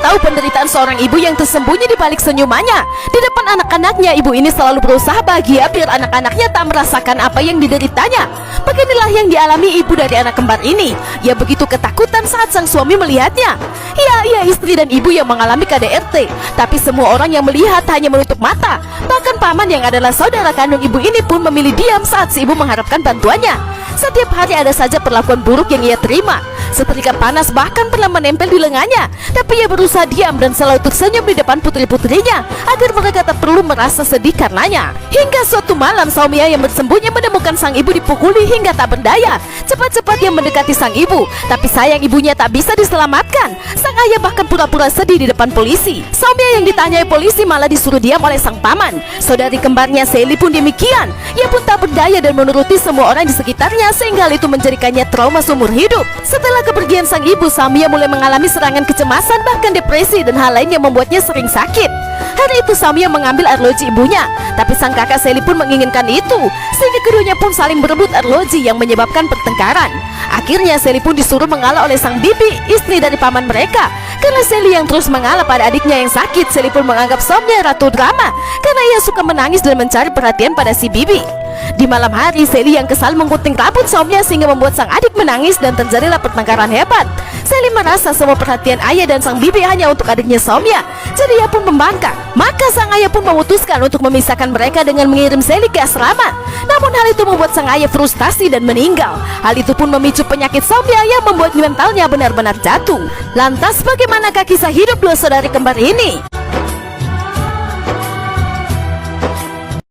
tahu penderitaan seorang ibu yang tersembunyi di balik senyumannya. Di depan anak-anaknya, ibu ini selalu berusaha bahagia biar anak-anaknya tak merasakan apa yang dideritanya. Beginilah yang dialami ibu dari anak kembar ini. Ia begitu ketakutan saat sang suami melihatnya. Ya, ia istri dan ibu yang mengalami KDRT, tapi semua orang yang melihat hanya menutup mata. Bahkan paman yang adalah saudara kandung ibu ini pun memilih diam saat si ibu mengharapkan bantuannya. Setiap hari ada saja perlakuan buruk yang ia terima. Setrika panas bahkan pernah menempel di lengannya, tapi ia berusaha diam dan selalu tersenyum di depan putri-putrinya agar mereka tak perlu merasa sedih karenanya. Hingga suatu malam, Saumya yang bersembunyi menemukan sang ibu dipukuli hingga tak berdaya. Cepat-cepat ia mendekati sang ibu, tapi sayang ibunya tak bisa diselamatkan. Sang ayah bahkan pura-pura sedih di depan polisi. Saumya yang ditanyai polisi malah disuruh diam oleh sang paman. Saudari kembarnya Sally pun demikian. Ia pun tak berdaya dan menuruti semua orang di sekitarnya, sehingga hal itu menjadikannya trauma seumur hidup. Setelah kepergian sang ibu, Saumya mulai mengalami serangan kecemasan, bahkan depresi dan hal lain yang membuatnya sering sakit. Hari itu Saumya mengambil arloji ibunya, tapi sang kakak Sally pun menginginkan itu, sehingga keduanya pun saling berebut arloji yang menyebabkan pertengkaran. Akhirnya Sally pun disuruh mengalah oleh sang bibi, istri dari paman mereka. Karena Sally yang terus mengalah pada adiknya yang sakit, Sally pun menganggap Saumya ratu drama karena ia suka menangis dan mencari perhatian pada si bibi. Di malam hari, Sally yang kesal menggunting rambut Saumya sehingga membuat sang adik menangis dan terjadilah pertengkaran hebat. Sally merasa semua perhatian ayah dan sang bibi hanya untuk adiknya Saumya, jadi ia pun membangkang. Maka sang ayah pun memutuskan untuk memisahkan mereka dengan mengirim Sally ke asrama. Namun hal itu membuat sang ayah frustasi dan meninggal. Hal itu pun memicu penyakit Saumya yang membuat mentalnya benar-benar jatuh. Lantas bagaimanakah kisah hidup dua saudari kembar ini?